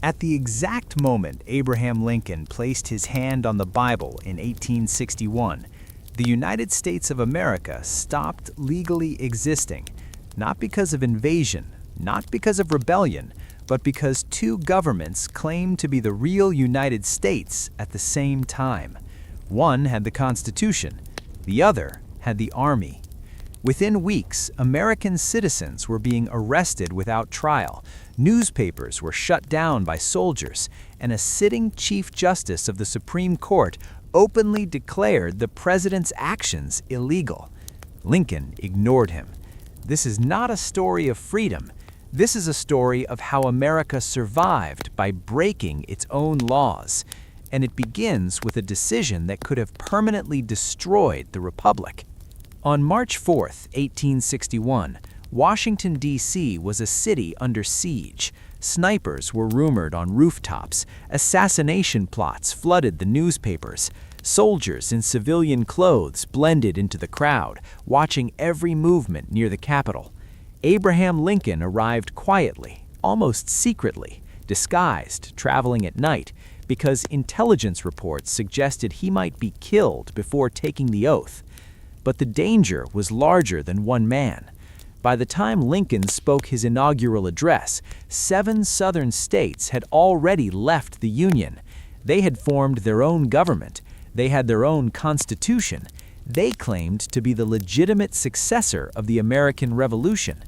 At the exact moment Abraham Lincoln placed his hand on the Bible in 1861, the United States of America stopped legally existing, not because of invasion, not because of rebellion, but because two governments claimed to be the real United States at the same time. One had the Constitution, the other had the Army. Within weeks, American citizens were being arrested without trial, newspapers were shut down by soldiers, and a sitting Chief Justice of the Supreme Court openly declared the president's actions illegal. Lincoln ignored him. This is not a story of freedom. This is a story of how America survived by breaking its own laws, and it begins with a decision that could have permanently destroyed the Republic. On March 4, 1861, Washington, D.C. was a city under siege. Snipers were rumored on rooftops. Assassination plots flooded the newspapers. Soldiers in civilian clothes blended into the crowd, watching every movement near the Capitol. Abraham Lincoln arrived quietly, almost secretly, disguised, traveling at night, because intelligence reports suggested he might be killed before taking the oath. But the danger was larger than one man. By the time Lincoln spoke his inaugural address, 7 southern states had already left the Union. They had formed their own government. They had their own constitution. They claimed to be the legitimate successor of the American Revolution.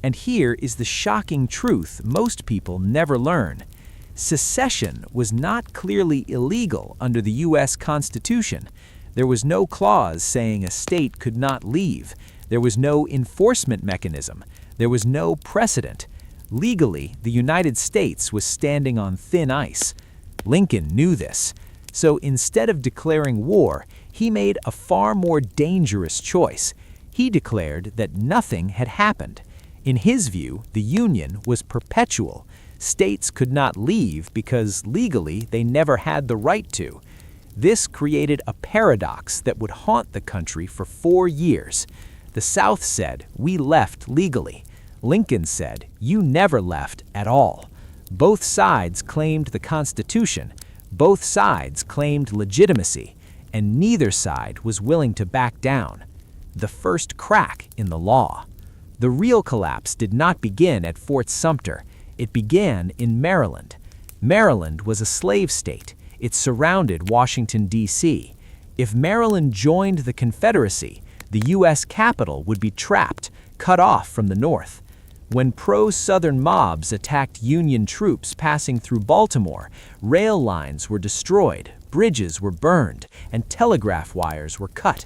And here is the shocking truth most people never learn. Secession was not clearly illegal under the U.S. Constitution. There was no clause saying a state could not leave. There was no enforcement mechanism. There was no precedent. Legally, the United States was standing on thin ice. Lincoln knew this. So instead of declaring war, he made a far more dangerous choice. He declared that nothing had happened. In his view, the Union was perpetual. States could not leave because legally they never had the right to. This created a paradox that would haunt the country for 4 years. The South said, "We left legally." Lincoln said, "You never left at all." Both sides claimed the Constitution. Both sides claimed legitimacy, and neither side was willing to back down. The first crack in the law. The real collapse did not begin at Fort Sumter. It began in Maryland. Maryland was a slave state. It surrounded Washington, D.C. If Maryland joined the Confederacy, the U.S. Capitol would be trapped, cut off from the North. When pro-Southern mobs attacked Union troops passing through Baltimore, rail lines were destroyed, bridges were burned, and telegraph wires were cut.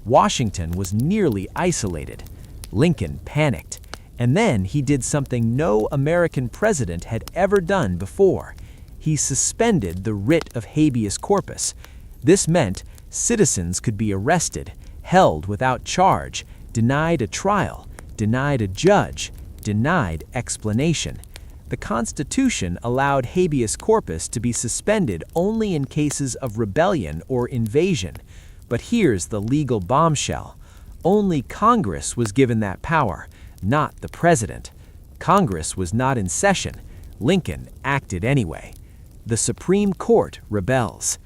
Washington was nearly isolated. Lincoln panicked. And then he did something no American president had ever done before. He suspended the writ of habeas corpus. This meant citizens could be arrested, held without charge, denied a trial, denied a judge, denied explanation. The Constitution allowed habeas corpus to be suspended only in cases of rebellion or invasion. But here's the legal bombshell. Only Congress was given that power, not the president. Congress was not in session. Lincoln acted anyway. The Supreme Court rebels.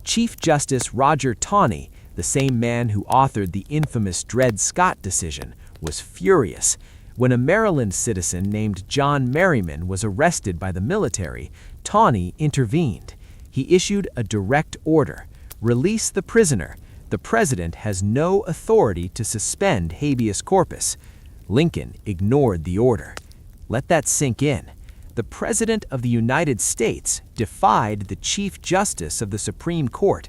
Chief Justice Roger Taney, the same man who authored the infamous Dred Scott decision, was furious. When a Maryland citizen named John Merriman was arrested by the military, Taney intervened. He issued a direct order: release the prisoner. The president has no authority to suspend habeas corpus. Lincoln ignored the order. Let that sink in. The President of the United States defied the Chief Justice of the Supreme Court.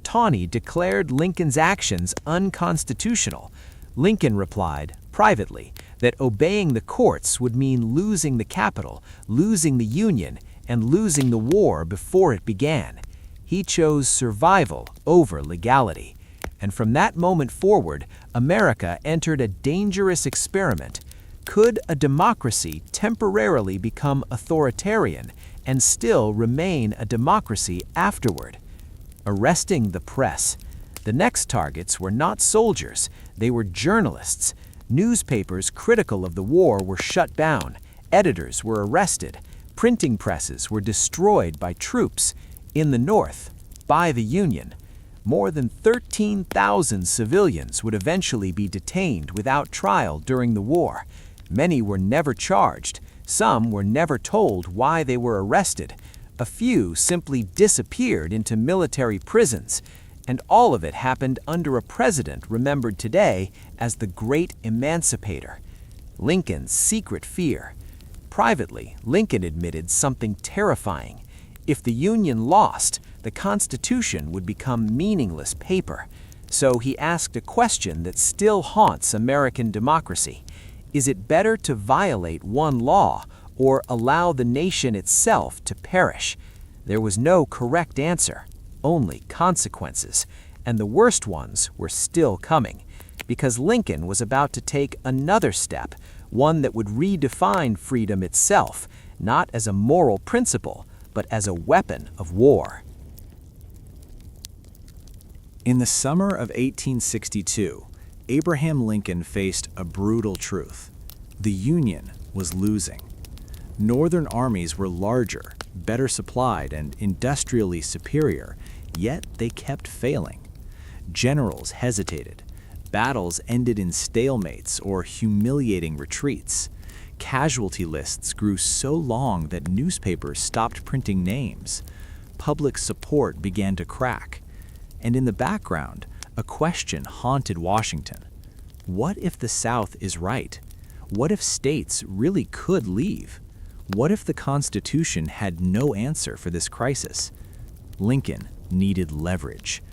Taney declared Lincoln's actions unconstitutional. Lincoln replied, privately, that obeying the courts would mean losing the Capitol, losing the Union, and losing the war before it began. He chose survival over legality. And from that moment forward, America entered a dangerous experiment. Could a democracy temporarily become authoritarian and still remain a democracy afterward? Arresting the press. The next targets were not soldiers, they were journalists. Newspapers critical of the war were shut down, editors were arrested, Printing presses were destroyed by troops in the North by the Union. More than 13,000 civilians would eventually be detained without trial during the war. Many were never charged. Some were never told why they were arrested. A few simply disappeared into military prisons. And all of it happened under a president remembered today as the Great Emancipator. Lincoln's secret fear. Privately, Lincoln admitted something terrifying. If the Union lost, the Constitution would become meaningless paper. So he asked a question that still haunts American democracy. Is it better to violate one law or allow the nation itself to perish? There was no correct answer, only consequences, and the worst ones were still coming, because Lincoln was about to take another step, one that would redefine freedom itself, not as a moral principle, but as a weapon of war. In the summer of 1862, Abraham Lincoln faced a brutal truth. The Union was losing. Northern armies were larger, better supplied, and industrially superior, yet they kept failing. Generals hesitated. Battles ended in stalemates or humiliating retreats. Casualty lists grew so long that newspapers stopped printing names. Public support began to crack. And in the background, a question haunted Washington. What if the South is right? What if states really could leave? What if the Constitution had no answer for this crisis? Lincoln needed leverage.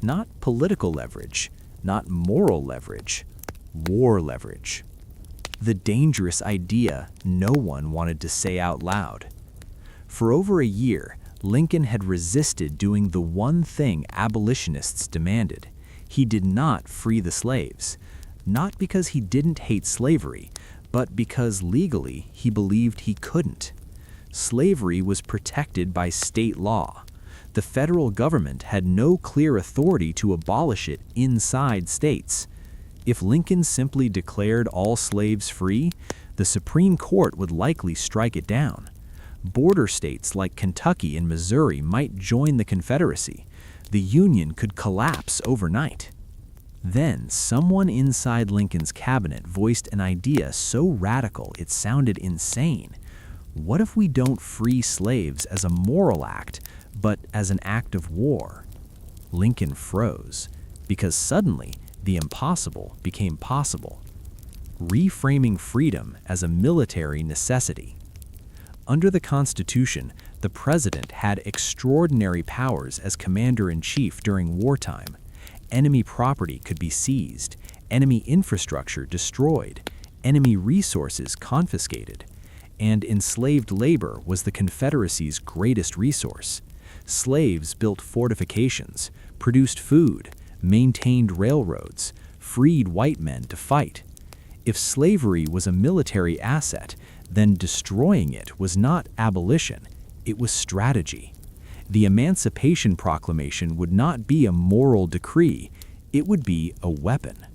Not political leverage, not moral leverage, war leverage. The dangerous idea no one wanted to say out loud. For over a year, Lincoln had resisted doing the one thing abolitionists demanded. He did not free the slaves, not because he didn't hate slavery, but because legally he believed he couldn't. Slavery was protected by state law. The federal government had no clear authority to abolish it inside states. If Lincoln simply declared all slaves free, the Supreme Court would likely strike it down. Border states like Kentucky and Missouri might join the Confederacy. The Union could collapse overnight. Then, someone inside Lincoln's cabinet voiced an idea so radical it sounded insane. What if we don't free slaves as a moral act, but as an act of war? Lincoln froze, because suddenly the impossible became possible. Reframing freedom as a military necessity. Under the Constitution, the president had extraordinary powers as commander-in-chief during wartime. Enemy property could be seized, enemy infrastructure destroyed, enemy resources confiscated, and enslaved labor was the Confederacy's greatest resource. Slaves built fortifications, produced food, maintained railroads, freed white men to fight. If slavery was a military asset, then destroying it was not abolition, it was strategy. The Emancipation Proclamation would not be a moral decree, it would be a weapon.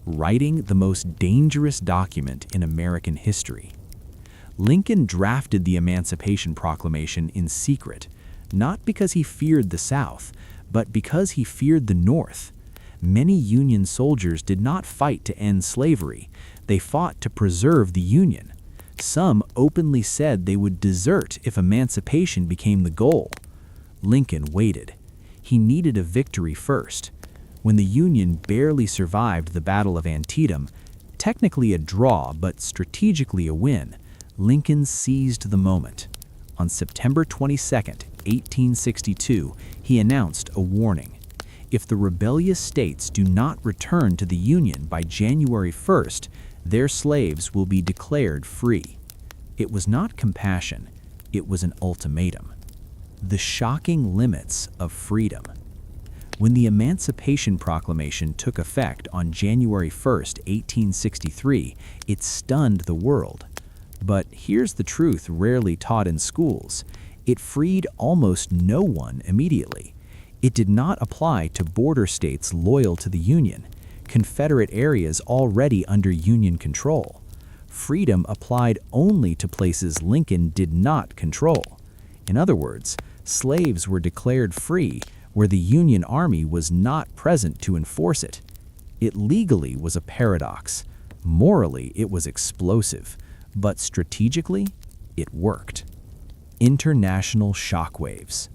Writing the most dangerous document in American history. Lincoln drafted the Emancipation Proclamation in secret, not because he feared the South, but because he feared the North. Many Union soldiers did not fight to end slavery, they fought to preserve the Union. Some openly said they would desert if emancipation became the goal. Lincoln waited. He needed a victory first. When the Union barely survived the Battle of Antietam, technically a draw but strategically a win, Lincoln seized the moment. On September 22, 1862, he announced a warning. If the rebellious states do not return to the Union by January 1st, their slaves will be declared free. It was not compassion, it was an ultimatum. The shocking limits of freedom. When the Emancipation Proclamation took effect on January 1, 1863, it stunned the world. But here's the truth rarely taught in schools. It freed almost no one immediately. It did not apply to border states loyal to the Union, Confederate areas already under Union control. Freedom applied only to places Lincoln did not control. In other words, slaves were declared free where the Union Army was not present to enforce it. It legally was a paradox. Morally, it was explosive. But strategically, it worked. International shockwaves.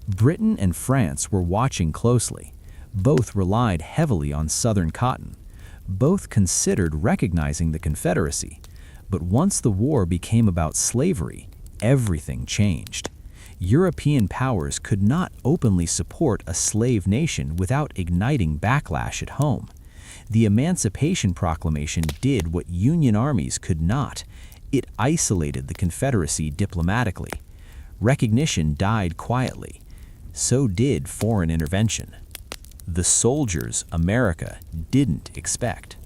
Britain and France were watching closely. Both relied heavily on Southern cotton. Both considered recognizing the Confederacy. But once the war became about slavery, everything changed. European powers could not openly support a slave nation without igniting backlash at home. The Emancipation Proclamation did what Union armies could not. It isolated the Confederacy diplomatically. Recognition died quietly. So did foreign intervention. The soldiers America didn't expect.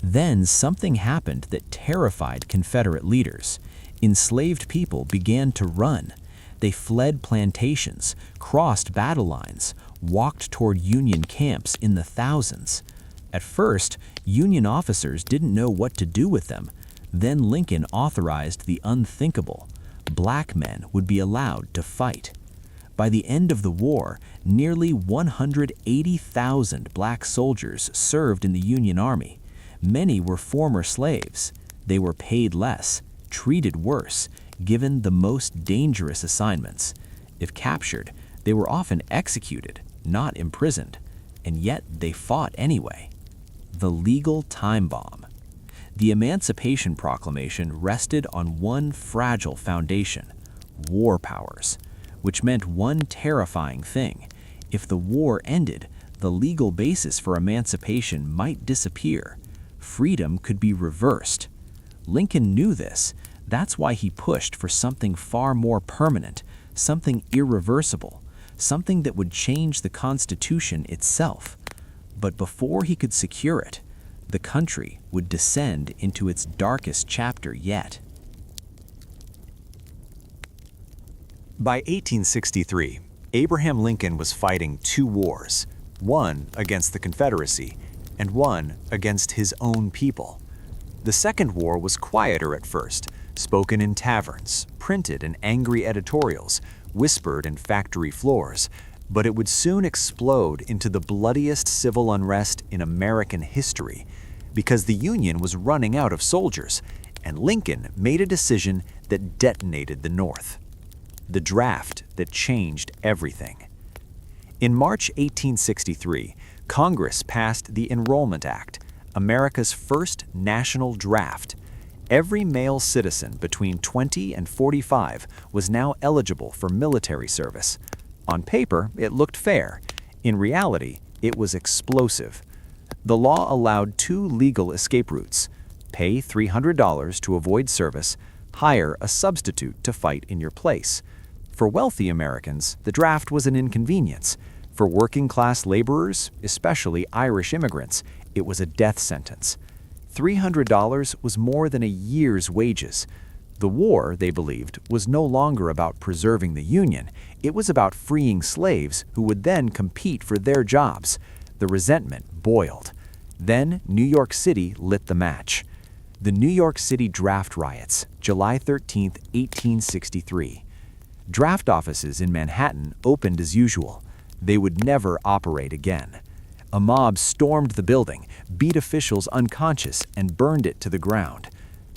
Then something happened that terrified Confederate leaders. Enslaved people began to run. They fled plantations, crossed battle lines, walked toward Union camps in the thousands. At first, Union officers didn't know what to do with them. Then Lincoln authorized the unthinkable. Black men would be allowed to fight. By the end of the war, nearly 180,000 black soldiers served in the Union Army. Many were former slaves. They were paid less, treated worse, given the most dangerous assignments. If captured, they were often executed, not imprisoned, and yet they fought anyway. The legal time bomb. The Emancipation Proclamation rested on one fragile foundation: war powers, which meant one terrifying thing. If the war ended, the legal basis for emancipation might disappear. Freedom could be reversed. Lincoln knew this. That's why he pushed for something far more permanent, something irreversible, something that would change the Constitution itself. But before he could secure it, the country would descend into its darkest chapter yet. By 1863, Abraham Lincoln was fighting two wars, one against the Confederacy and one against his own people. The Second War was quieter at first, spoken in taverns, printed in angry editorials, whispered in factory floors, but it would soon explode into the bloodiest civil unrest in American history because the Union was running out of soldiers, and Lincoln made a decision that detonated the North. The draft that changed everything. In March 1863, Congress passed the Enrollment Act, America's first national draft. Every male citizen between 20 and 45 was now eligible for military service. On paper, it looked fair. In reality, it was explosive. The law allowed two legal escape routes: pay $300 to avoid service, hire a substitute to fight in your place. For wealthy Americans, the draft was an inconvenience. For working-class laborers, especially Irish immigrants, it was a death sentence. $300 was more than a year's wages. The war, they believed, was no longer about preserving the Union. It was about freeing slaves who would then compete for their jobs. The resentment boiled. Then New York City lit the match. The New York City Draft Riots, July 13, 1863. Draft offices in Manhattan opened as usual. They would never operate again. A mob stormed the building, beat officials unconscious, and burned it to the ground.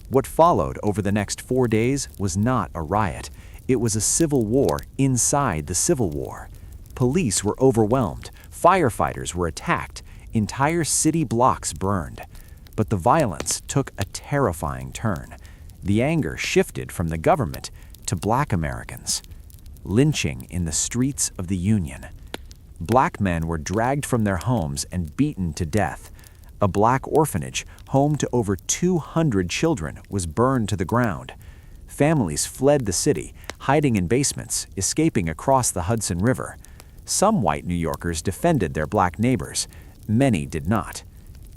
What followed over the next 4 days was not a riot. It was a civil war inside the Civil War. Police were overwhelmed. Firefighters were attacked. Entire city blocks burned. But the violence took a terrifying turn. The anger shifted from the government to black Americans. Lynching in the streets of the Union. Black men were dragged from their homes and beaten to death. A black orphanage, home to over 200 children, was burned to the ground. Families fled the city, hiding in basements, escaping across the Hudson River. Some white New Yorkers defended their black neighbors. Many did not.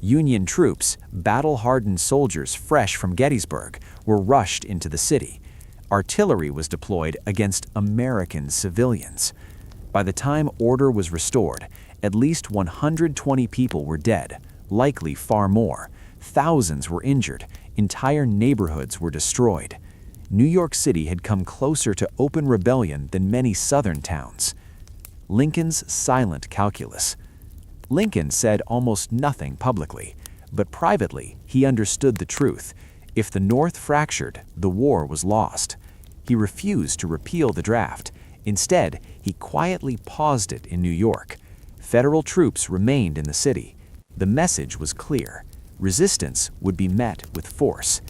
Union troops, battle-hardened soldiers fresh from Gettysburg, were rushed into the city. Artillery was deployed against American civilians. By the time order was restored, at least 120 people were dead, likely far more. Thousands were injured. Entire neighborhoods were destroyed. New York City had come closer to open rebellion than many southern towns. Lincoln's silent calculus. Lincoln said almost nothing publicly, but privately he understood the truth. If the North fractured, the war was lost. He refused to repeal the draft. Instead, he quietly paused it in New York. Federal troops remained in the city. The message was clear. Resistance would be met with force.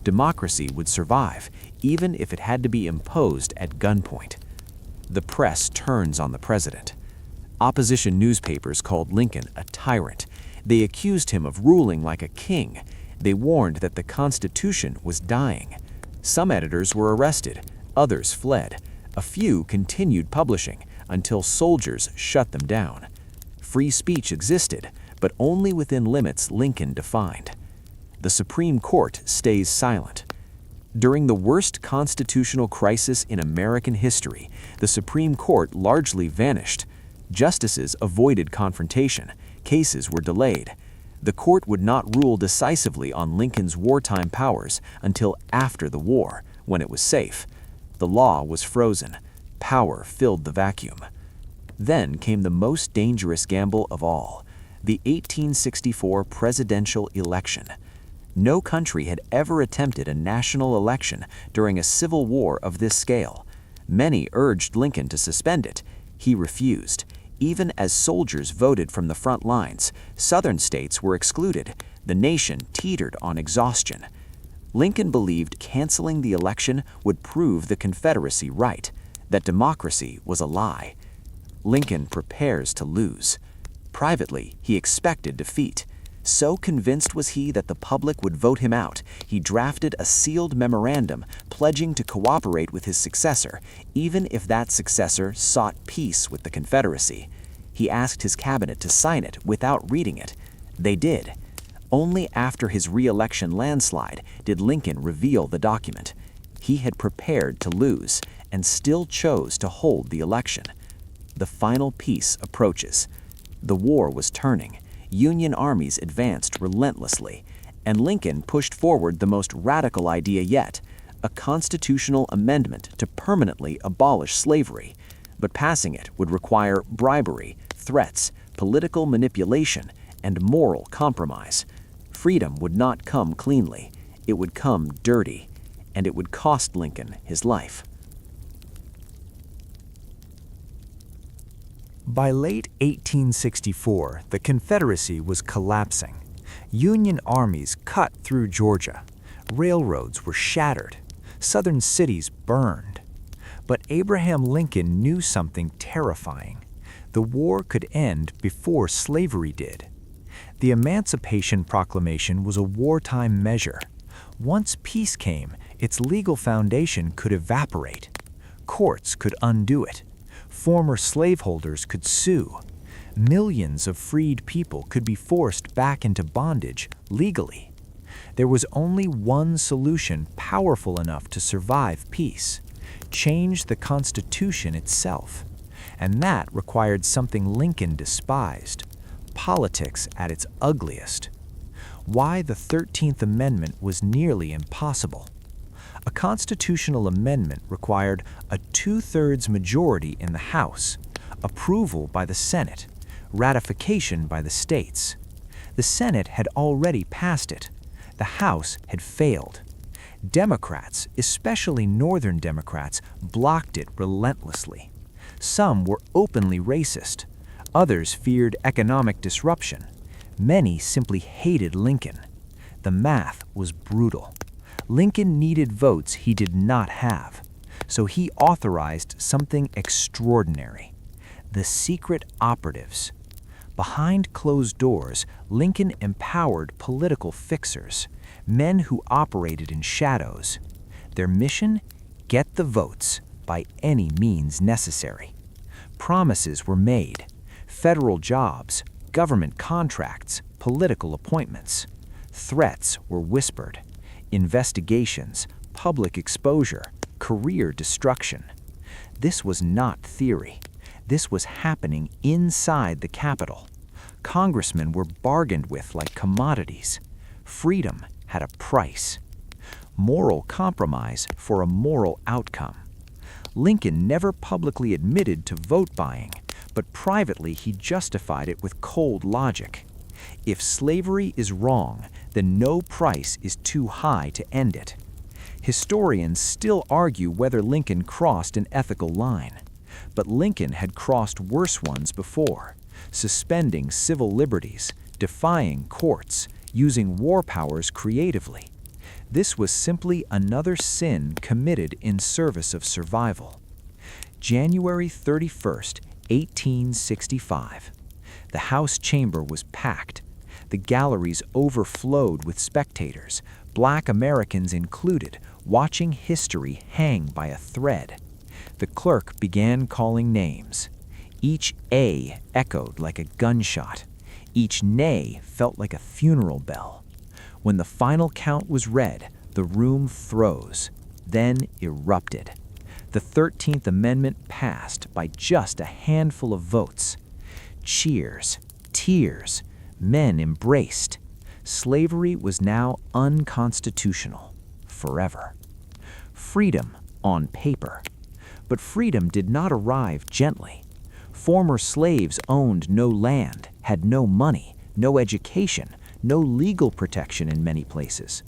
Democracy would survive, even if it had to be imposed at gunpoint. The press turns on the president. Opposition newspapers called Lincoln a tyrant. They accused him of ruling like a king. They warned that the Constitution was dying. Some editors were arrested, others fled. A few continued publishing until soldiers shut them down. Free speech existed, but only within limits Lincoln defined. The Supreme Court stays silent. During the worst constitutional crisis in American history, the Supreme Court largely vanished. Justices avoided confrontation. Cases were delayed. The court would not rule decisively on Lincoln's wartime powers until after the war, when it was safe. The law was frozen. Power filled the vacuum. Then came the most dangerous gamble of all, the 1864 presidential election. No country had ever attempted a national election during a civil war of this scale. Many urged Lincoln to suspend it. He refused. Even as soldiers voted from the front lines, Southern states were excluded. The nation teetered on exhaustion. Lincoln believed canceling the election would prove the Confederacy right, that democracy was a lie. Lincoln prepares to lose. Privately, he expected defeat. So convinced was he that the public would vote him out, he drafted a sealed memorandum pledging to cooperate with his successor, even if that successor sought peace with the Confederacy. He asked his cabinet to sign it without reading it. They did. Only after his re-election landslide did Lincoln reveal the document. He had prepared to lose and still chose to hold the election. The final peace approaches. The war was turning. Union armies advanced relentlessly, and Lincoln pushed forward the most radical idea yet, a constitutional amendment to permanently abolish slavery. But passing it would require bribery, threats, political manipulation, and moral compromise. Freedom would not come cleanly. It would come dirty, and it would cost Lincoln his life. By late 1864, the Confederacy was collapsing. Union armies cut through Georgia. Railroads were shattered. Southern cities burned. But Abraham Lincoln knew something terrifying. The war could end before slavery did. The Emancipation Proclamation was a wartime measure. Once peace came, its legal foundation could evaporate. Courts could undo it. Former slaveholders could sue. Millions of freed people could be forced back into bondage legally. There was only one solution powerful enough to survive peace: change the Constitution itself. And that required something Lincoln despised: politics at its ugliest. Why the 13th Amendment was nearly impossible. A constitutional amendment required a 2/3 majority in the House, approval by the Senate, ratification by the states. The Senate had already passed it. The House had failed. Democrats, especially Northern Democrats, blocked it relentlessly. Some were openly racist. Others feared economic disruption. Many simply hated Lincoln. The math was brutal. Lincoln needed votes he did not have, so he authorized something extraordinary: the secret operatives. Behind closed doors, Lincoln empowered political fixers, men who operated in shadows. Their mission? Get the votes by any means necessary. Promises were made: federal jobs, government contracts, political appointments. Threats were whispered: investigations, public exposure, career destruction. This was not theory. This was happening inside the Capitol. Congressmen were bargained with like commodities. freedom had a price. Moral compromise for a moral outcome. Lincoln never publicly admitted to vote buying, but privately he justified it with cold logic. If slavery is wrong, then no price is too high to end it. Historians still argue whether Lincoln crossed an ethical line. But Lincoln had crossed worse ones before, suspending civil liberties, defying courts, using war powers creatively. This was simply another sin committed in service of survival. January 31st, 1865. The House chamber was packed. The galleries overflowed with spectators, Black Americans included, watching history hang by a thread. The clerk began calling names. Each A echoed like a gunshot. Each nay felt like a funeral bell. When the final count was read, the room froze, then erupted. The 13th Amendment passed by just a handful of votes. Cheers, tears, men embraced. Slavery was now unconstitutional, forever. Freedom on paper. But freedom did not arrive gently. Former slaves owned no land, had no money, no education, no legal protection in many places.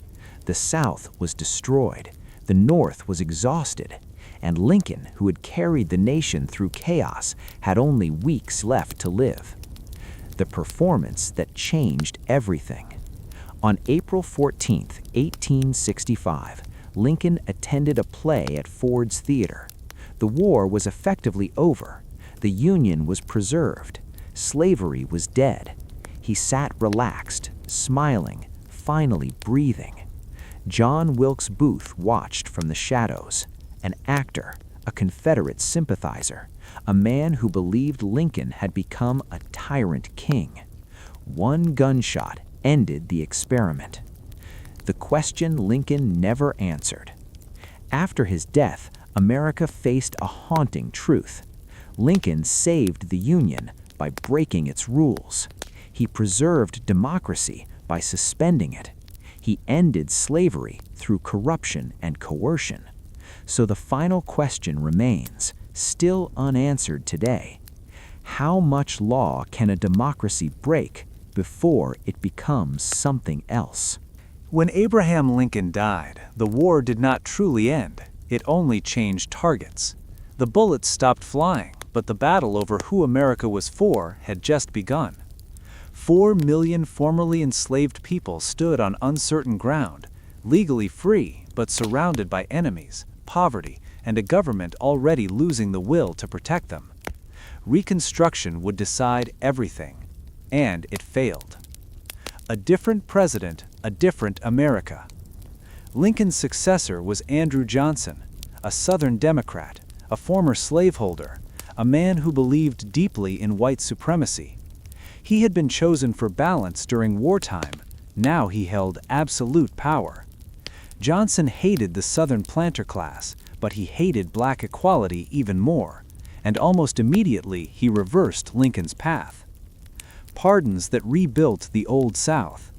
The South was destroyed, the North was exhausted, and Lincoln, who had carried the nation through chaos, had only weeks left to live. The performance that changed everything. On April 14, 1865, Lincoln attended a play at Ford's Theater. The war was effectively over. The Union was preserved. Slavery was dead. He sat relaxed, smiling, finally breathing. John Wilkes Booth watched from the shadows, an actor, a Confederate sympathizer, a man who believed Lincoln had become a tyrant king. One gunshot ended the experiment. The question Lincoln never answered. After his death, America faced a haunting truth. Lincoln saved the Union by breaking its rules. He preserved democracy by suspending it. He ended slavery through corruption and coercion. So the final question remains, still unanswered today. How much law can a democracy break before it becomes something else? When Abraham Lincoln died, the war did not truly end. It only changed targets. The bullets stopped flying, but the battle over who America was for had just begun. 4 million formerly enslaved people stood on uncertain ground, legally free but surrounded by enemies, poverty, and a government already losing the will to protect them. Reconstruction would decide everything, and it failed. A different president, a different America. Lincoln's successor was Andrew Johnson, a Southern Democrat, a former slaveholder, a man who believed deeply in white supremacy. He had been chosen for balance during wartime. Now he held absolute power. Johnson hated the Southern planter class, but he hated black equality even more, and almost immediately he reversed Lincoln's path. Pardons that rebuilt the Old South.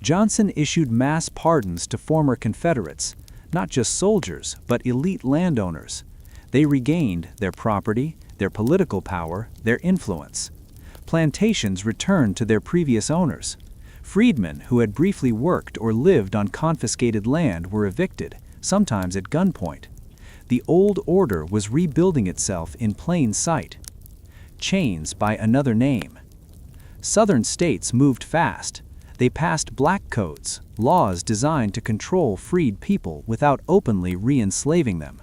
Johnson issued mass pardons to former Confederates, not just soldiers, but elite landowners. They regained their property, their political power, their influence. Plantations returned to their previous owners. Freedmen who had briefly worked or lived on confiscated land were evicted, sometimes at gunpoint. The old order was rebuilding itself in plain sight. Chains by another name. Southern states moved fast. They passed black codes, laws designed to control freed people without openly re-enslaving them.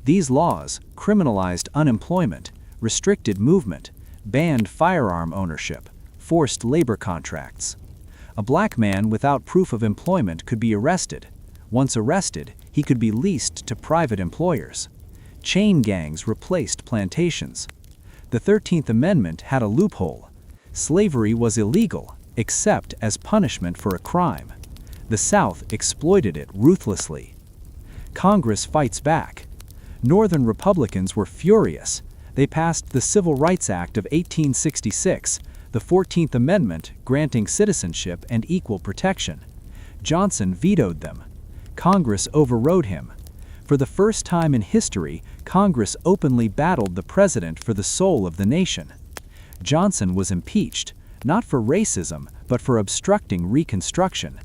These laws criminalized unemployment, restricted movement, banned firearm ownership, forced labor contracts. A black man without proof of employment could be arrested. Once arrested, he could be leased to private employers. Chain gangs replaced plantations. The 13th Amendment had a loophole. Slavery was illegal, except as punishment for a crime. The South exploited it ruthlessly. Congress fights back. Northern Republicans were furious. They passed the Civil Rights Act of 1866, the 14th Amendment granting citizenship and equal protection. Johnson vetoed them. Congress overrode him. For the first time in history, Congress openly battled the president for the soul of the nation. Johnson was impeached, not for racism, but for obstructing Reconstruction.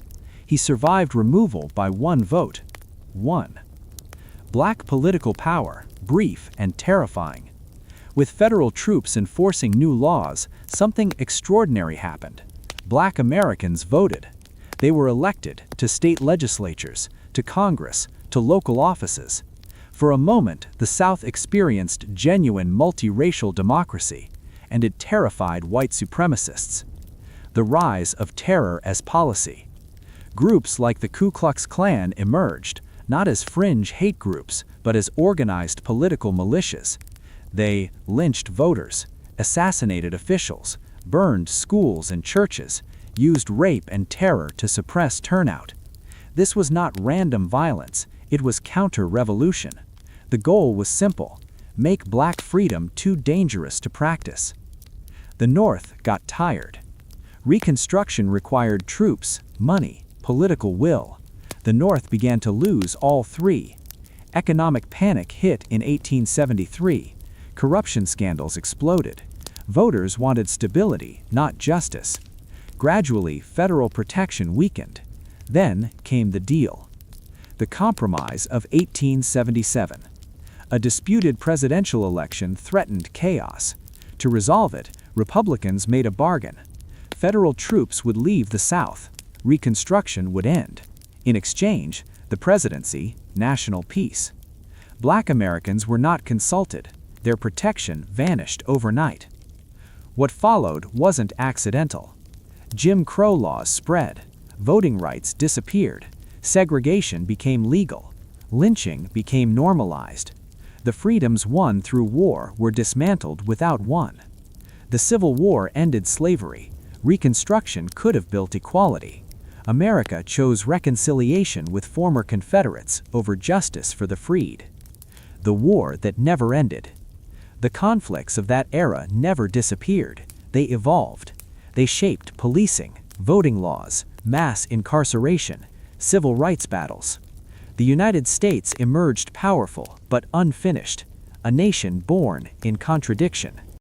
He survived removal by one vote. 1. Black political power, brief and terrifying. With federal troops enforcing new laws, something extraordinary happened. Black Americans voted. They were elected to state legislatures, to Congress, to local offices. For a moment, the South experienced genuine multiracial democracy, and it terrified white supremacists. The rise of terror as policy. Groups like the Ku Klux Klan emerged, not as fringe hate groups, but as organized political militias. They lynched voters, assassinated officials, burned schools and churches, used rape and terror to suppress turnout. This was not random violence, it was counter-revolution. The goal was simple: make black freedom too dangerous to practice. The North got tired. Reconstruction required troops, money, political will. The North began to lose all three. Economic panic hit in 1873. Corruption scandals exploded. Voters wanted stability, not justice. Gradually, federal protection weakened. Then came the deal. The Compromise of 1877. A disputed presidential election threatened chaos. To resolve it, Republicans made a bargain. Federal troops would leave the South. Reconstruction would end. In exchange, the presidency, national peace. Black Americans were not consulted. Their protection vanished overnight. What followed wasn't accidental. Jim Crow laws spread. Voting rights disappeared. Segregation became legal. Lynching became normalized. The freedoms won through war were dismantled without one. The Civil War ended slavery. Reconstruction could have built equality. America chose reconciliation with former Confederates over justice for the freed. The war that never ended. The conflicts of that era never disappeared. They evolved. They shaped policing, voting laws, mass incarceration, civil rights battles. The United States emerged powerful but unfinished, a nation born in contradiction.